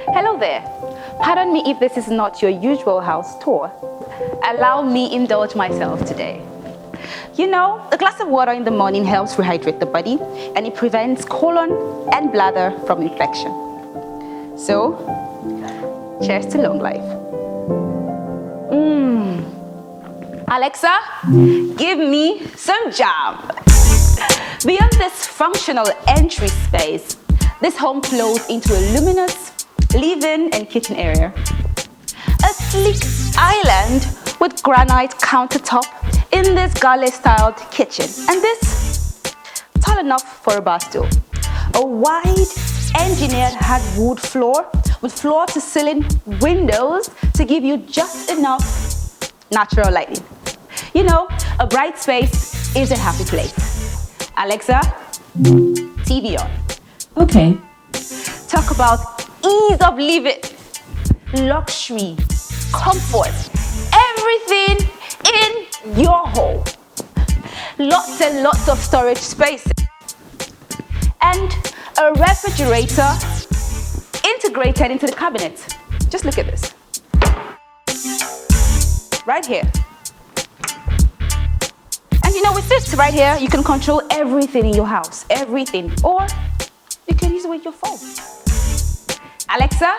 Hello there. Pardon me if this is not your usual house tour. Allow me indulge myself today. You know, a glass of water in the morning helps rehydrate the body and it prevents colon and bladder from infection. So, cheers to long life. Alexa, give me some jam. Beyond this functional entry space, this home flows into a luminous living and kitchen area. A sleek island with granite countertop in this galley-styled kitchen. And this, tall enough for a bar stool. A wide engineered hardwood floor with floor-to-ceiling windows to give you just enough natural lighting. You know, a bright space is a happy place. Alexa, TV on. Okay. Talk about ease of living, luxury, comfort, everything in your home. Lots and lots of storage space. And a refrigerator integrated into the cabinet. Just look at this. Right here. And you know, with this right here, you can control everything in your house. Everything. Or you can use it with your phone. Alexa,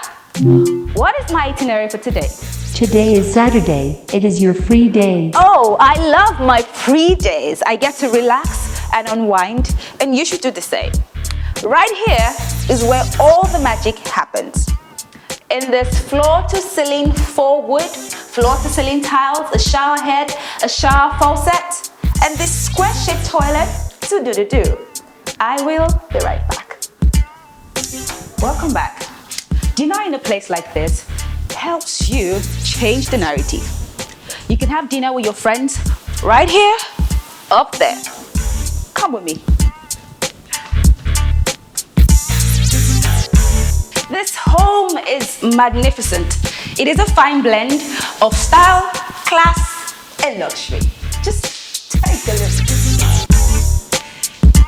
what is my itinerary for today? Today is Saturday. It is your free day. Oh, I love my free days. I get to relax and unwind, and you should do the same. Right here is where all the magic happens. In this floor-to-ceiling forward, floor-to-ceiling tiles, a shower head, a shower faucet, and this square-shaped toilet to do. I will be right back. Welcome back. Dinner in a place like this helps you change the narrative. You can have dinner with your friends right here, up there. Come with me. This home is magnificent. It is a fine blend of style, class, and luxury. Just take a look.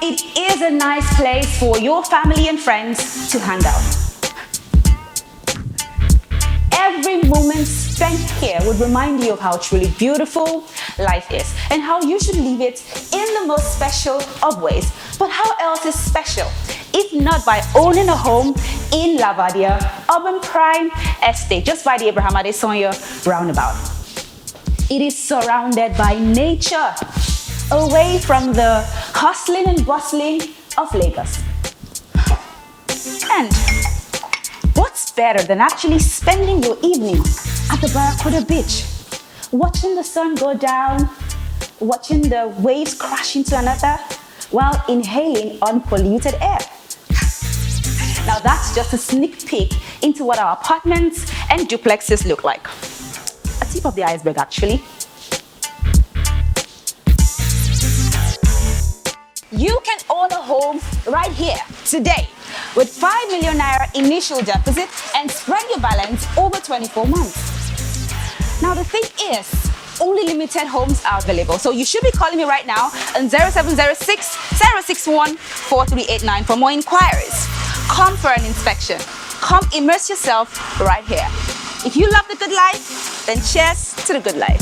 It is a nice place for your family and friends to hang out. Every moment spent here would remind you of how truly beautiful life is and how you should live it in the most special of ways. But how else is special if not by owning a home in Lavadia, Urban Prime Estate, just by the Abraham Adesanya roundabout. It is surrounded by nature, away from the hustling and bustling of Lagos. And what's better than actually spending your evening at the Barracuda beach, watching the sun go down, watching the waves crash into another, while inhaling unpolluted air? Now that's just a sneak peek into what our apartments and duplexes look like. A tip of the iceberg, actually. You can own a home right here, today, with 5 million Naira initial deposit and spread your balance over 24 months. Now the thing is, only limited homes are available, so you should be calling me right now on 0706 061 4389 for more inquiries. Come for an inspection. Come immerse yourself right here. If you love the good life, then cheers to the good life.